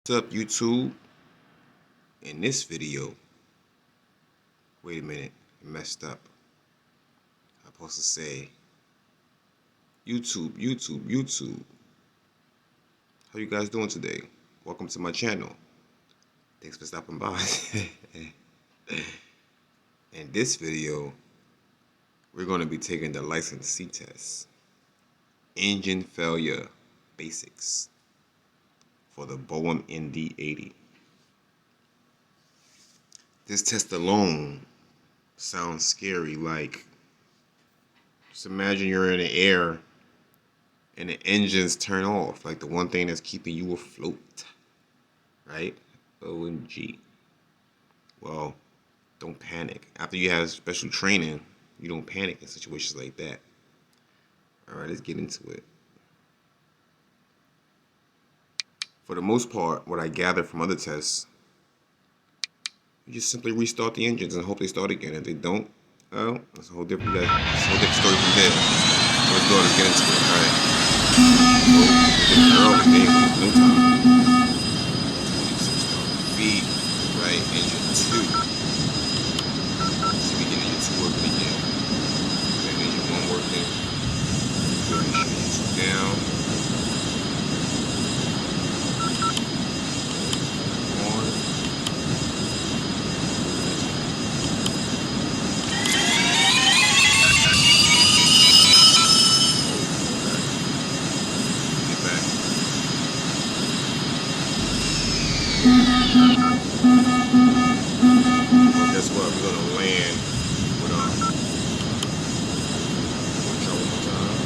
What's up, YouTube? In this video, wait a minute, I messed up. I'm supposed to say YouTube. How you guys doing today? Welcome to my channel. Thanks for stopping by. In this video, we're going to be taking the licensee test. Engine failure basics for the BOEING MD 80. This test alone sounds scary. Like, just imagine you're in the air and the engines turn off, like the one thing that's keeping you afloat, right? OMG. Well, don't panic. After you have special training, you don't panic in situations like that. All right, let's get into it. For the most part, what I gathered from other tests, you just simply restart the engines and hope they start again. If they don't, well, that's a whole different story from there. So let's go and get into it. All right. Early day, no time. 26,000 feet, right? Engine 2. So we get engine 2 working again. Then engine 1 working. Good, engine 2 down. Well, guess what? We're gonna land with try one more time.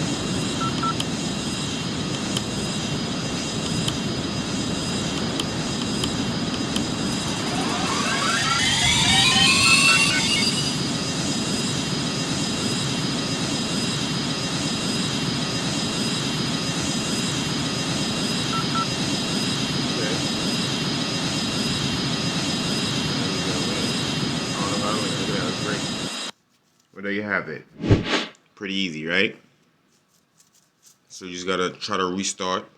Okay. Look at that, that's great. Well, there you have it. Pretty easy, right? So you just gotta try to restart.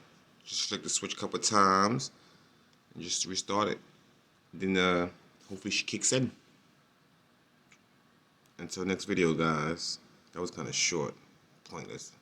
Just flick the switch a couple times and just restart it. Then hopefully she kicks in. Until next video, guys. That was kind of short, pointless.